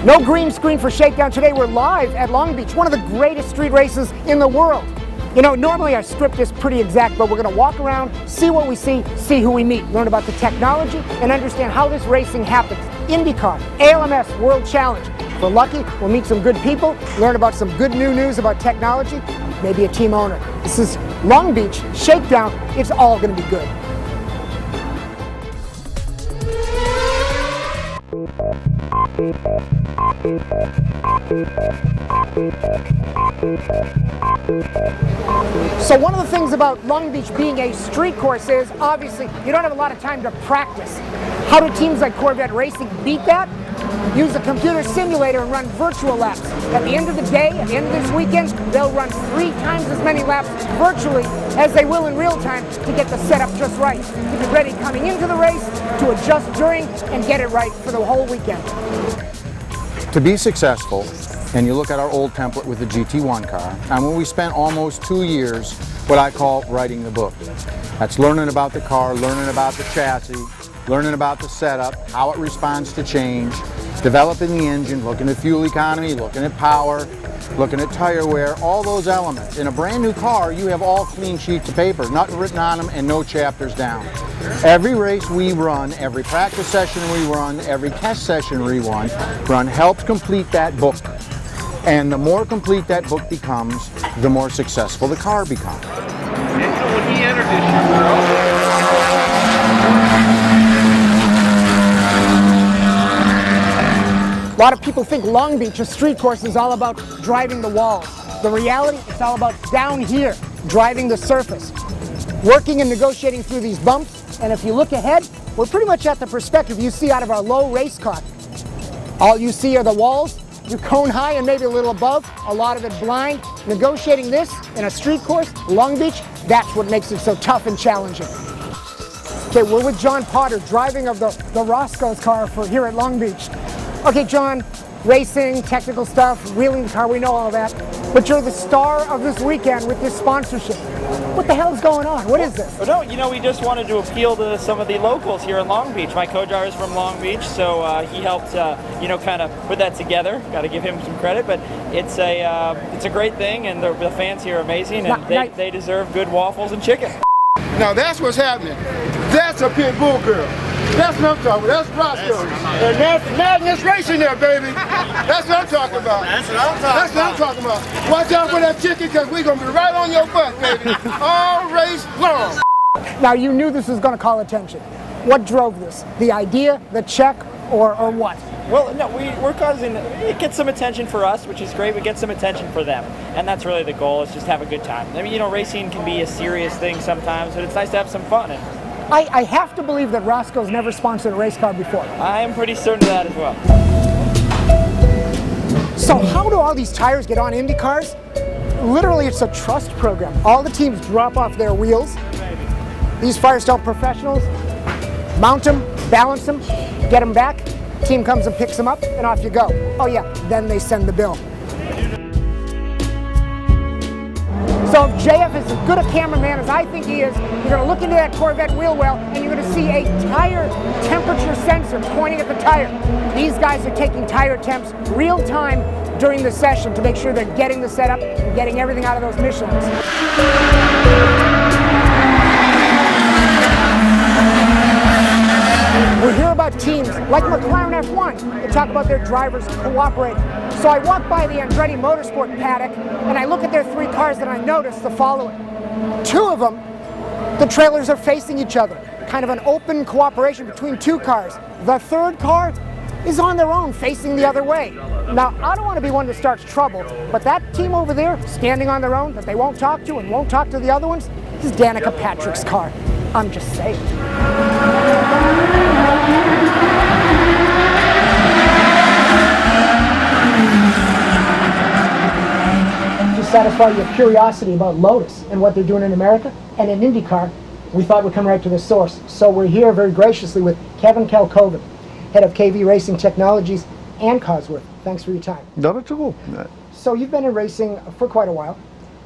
No green screen for Shakedown. Today we're live at Long Beach, one of the greatest street races in the world. You know, normally our script is pretty exact, but we're going to walk around, see what we see who we meet, learn about the technology, and understand how this racing happens. IndyCar, ALMS World Challenge. If we're lucky, we'll meet some good people, learn about some good new news about technology, maybe a team owner. This is Long Beach, Shakedown. It's all going to be good. So one of the things about Long Beach being a street course is, obviously, you don't have a lot of time to practice. How do teams like Corvette Racing beat that? Use a computer simulator and run virtual laps. At the end of the day, at the end of this weekend, they'll run 3 times as many laps virtually as they will in real time to get the setup just right, to be ready coming into the race, to adjust during, and get it right for the whole weekend. To be successful, and you look at our old template with the GT1 car, and when we spent almost 2 years, what I call writing the book. That's learning about the car, learning about the chassis, learning about the setup, how it responds to change, developing the engine, looking at fuel economy, looking at power, looking at tire wear, all those elements. In a brand new car, you have all clean sheets of paper, nothing written on them and no chapters down. Every race we run, every practice session we run, every test session we run helps complete that book. And the more complete that book becomes, the more successful the car becomes. And you know, when he entered this year, A lot of people think Long Beach, a street course, is all about driving the walls. The reality, it's all about down here, driving the surface, working and negotiating through these bumps. And if you look ahead, we're pretty much at the perspective you see out of our low race car. All you see are the walls, you cone high and maybe a little above, a lot of it blind. Negotiating this in a street course, Long Beach, that's what makes it so tough and challenging. Okay, we're with John Potter, driving of the Roscoe's car for here at Long Beach. Okay, John, racing, technical stuff, wheeling the car, we know all that. But you're the star of this weekend with this sponsorship. What the hell's going on? What is this? Oh, no, you know, we just wanted to appeal to some of the locals here in Long Beach. My co-driver is from Long Beach, so he helped, you know, kind of put that together. Got to give him some credit, but it's a great thing, and the fans here are amazing, and they deserve good waffles and chicken. Now that's what's happening. That's a pit bull girl. That's what I'm talking about. That's Roscoe. And that's Magnus Racing there, baby. That's what I'm talking about. That's what I'm talking about. Watch out for that chicken, because we're going to be right on your butt, baby. All race long. Now, you knew this was going to call attention. What drove this? The idea, the check, or what? Well, no, we're causing, it gets some attention for us, which is great. We get some attention for them. And that's really the goal, is just have a good time. I mean, you know, racing can be a serious thing sometimes, but it's nice to have some fun. And I have to believe that Roscoe's never sponsored a race car before. I am pretty certain of that as well. So how do all these tires get on Indy cars? Literally, it's a trust program. All the teams drop off their wheels. These Firestone professionals mount them, balance them, get them back. Team comes and picks them up, and off you go. Oh yeah, then they send the bill. So if JF is as good a cameraman as I think he is, you're going to look into that Corvette wheel well, and you're going to see a tire temperature sensor pointing at the tire. These guys are taking tire temps real time during the session to make sure they're getting the setup and getting everything out of those Michelins. We hear about teams like McLaren F1 that talk about their drivers cooperating. So I walk by the Andretti Motorsport paddock and I look at their 3 cars and I notice the following. 2 of them, the trailers are facing each other. Kind of an open cooperation between 2 cars. The 3rd car is on their own, facing the other way. Now, I don't want to be one that starts trouble, but that team over there, standing on their own, that they won't talk to and won't talk to the other ones, is Danica Patrick's car. I'm just saying. To satisfy your curiosity about Lotus and what they're doing in America and in IndyCar, we thought we'd come right to the source. So we're here very graciously with Kevin Kalkhoven, head of KV Racing Technologies and Cosworth. Thanks for your time. Not at all. So you've been in racing for quite a while,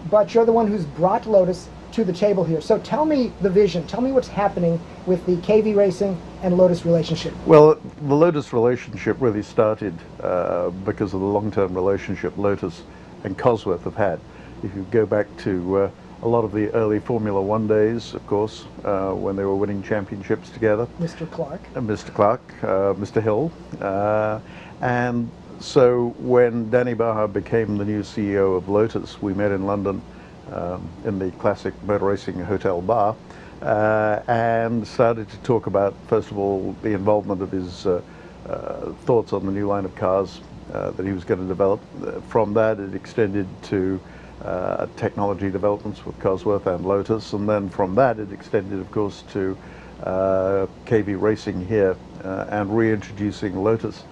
but you're the one who's brought Lotus to the table here. So tell me the vision. Tell me what's happening with the KV Racing and Lotus relationship. Well, the Lotus relationship really started because of the long-term relationship Lotus and Cosworth have had. If you go back to a lot of the early Formula One days, of course, when they were winning championships together. Mr. Clark. Mr. Clark, Mr. Hill. And so when Danny Baja became the new CEO of Lotus, we met in London in the classic motor racing hotel bar and started to talk about, first of all, the involvement of his thoughts on the new line of cars that he was going to develop. From that, it extended to technology developments with Cosworth and Lotus, and then from that it extended, of course, to KV Racing here and reintroducing Lotus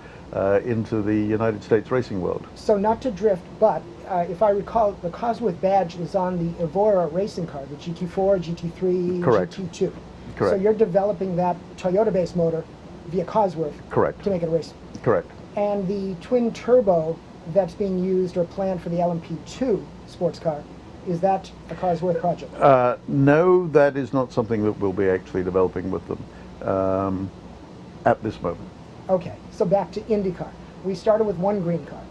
into the United States racing world. So not to drift, but if I recall, the Cosworth badge is on the Evora racing car, the GT4, GT3, Correct. GT2. Correct. So you're developing that Toyota-based motor via Cosworth. Correct. To make it a race. Correct. And the twin turbo that's being used or planned for the LMP2 sports car, is that a Cosworth project? No, that is not something that we'll be actually developing with them at this moment. Okay, so back to IndyCar. We started with one green car.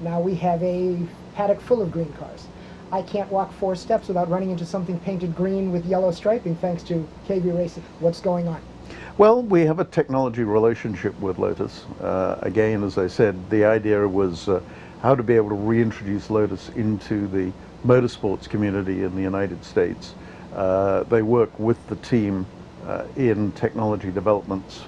Now we have a paddock full of green cars. I can't walk 4 steps without running into something painted green with yellow striping thanks to KV Racing. What's going on? Well, we have a technology relationship with Lotus. Again, as I said, the idea was how to be able to reintroduce Lotus into the motorsports community in the United States. They work with the team in technology developments,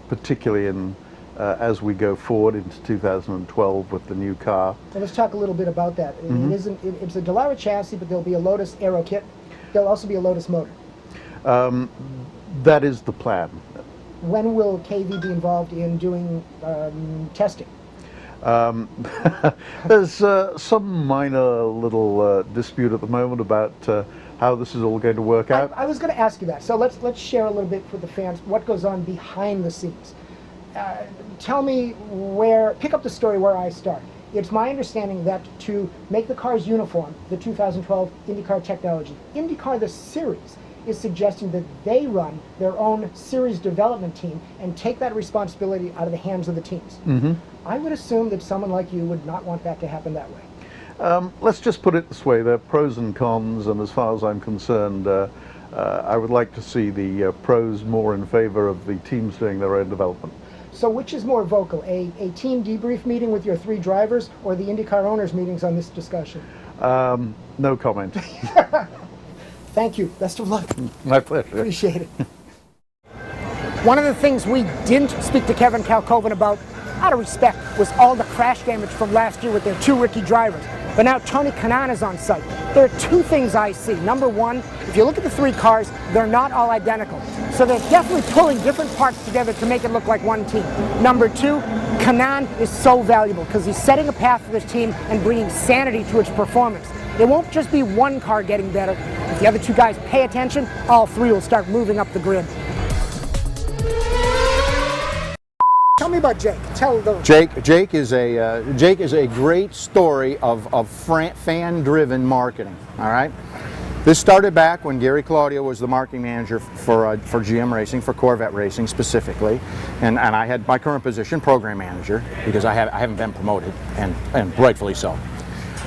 particularly in as we go forward into 2012 with the new car. Well, let's talk a little bit about that. It's a Dallara chassis, but there'll be a Lotus aero kit. There'll also be a Lotus motor. That is the plan. When will KV be involved in doing testing? There's some minor little dispute at the moment about how this is all going to work out. I was going to ask you that. So let's share a little bit for the fans what goes on behind the scenes. Tell me pick up the story where I start. It's my understanding that to make the cars uniform, the 2012 IndyCar technology, IndyCar the series is suggesting that they run their own series development team and take that responsibility out of the hands of the teams. I would assume that someone like you would not want that to happen that way. Let's just put it this way, there are pros and cons, and as far as I'm concerned, I would like to see the pros more in favor of the teams doing their own development. So which is more vocal, a team debrief meeting with your 3 drivers or the IndyCar owners meetings on this discussion? No comment. Thank you. Best of luck. My pleasure. Appreciate it. One of the things we didn't speak to Kevin Kalkhoven about, out of respect, was all the crash damage from last year with their 2 rookie drivers. But now Tony Kanaan is on site. There are 2 things I see. Number one, if you look at the 3 cars, they're not all identical. So they're definitely pulling different parts together to make it look like one team. Number 2, Kanaan is so valuable because he's setting a path for this team and bringing sanity to its performance. It won't just be one car getting better. If the other 2 guys pay attention, all 3 will start moving up the grid. Tell me about Jake. Tell the Jake is a great story of fan-driven marketing. All right, this started back when Gary Claudio was the marketing manager for GM Racing, for Corvette Racing specifically, and I had my current position, program manager, because I haven't been promoted, and rightfully so.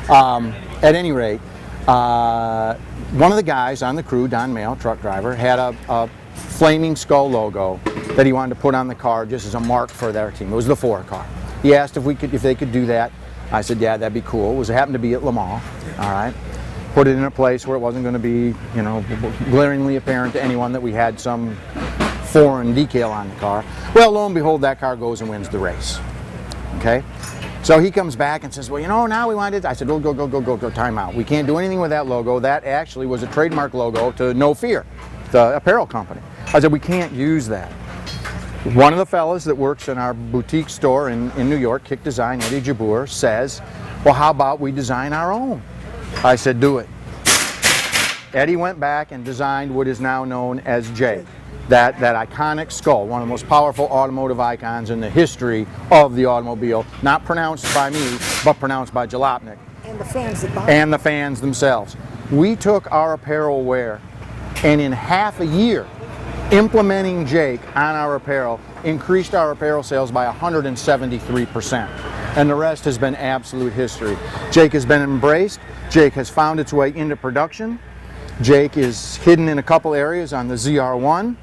At any rate, one of the guys on the crew, Don Mayo, truck driver, had a flaming skull logo that he wanted to put on the car just as a mark for their team. It was the 4 car. He asked if they could do that. I said, yeah, that'd be cool. It happened to be at Le Mans. All right. Put it in a place where it wasn't going to be, glaringly apparent to anyone that we had some foreign decal on the car. Well, lo and behold, that car goes and wins the race. Okay. So he comes back and says, well, now we wanted. I said, go, time out. We can't do anything with that logo. That actually was a trademark logo to No Fear, the apparel company. I said, we can't use that. One of the fellas that works in our boutique store in New York, Kick Design, Eddie Jabbour, says, well, how about we design our own? I said, do it. Eddie went back and designed what is now known as J. That iconic skull, one of the most powerful automotive icons in the history of the automobile, not pronounced by me, but pronounced by Jalopnik. And the fans that buy. And the fans themselves. we took our apparel wear and in half a year, implementing Jake on our apparel, increased our apparel sales by 173%. And the rest has been absolute history. Jake has been embraced. Jake has found its way into production. Jake is hidden in a couple areas on the ZR1.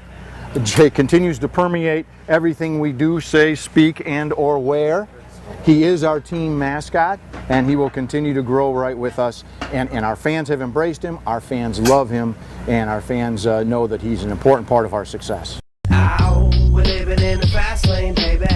Jake continues to permeate everything we do, say, speak, and or wear. He is our team mascot, and he will continue to grow right with us. And our fans have embraced him, our fans love him, and our fans know that he's an important part of our success. We're living in the fast lane, baby.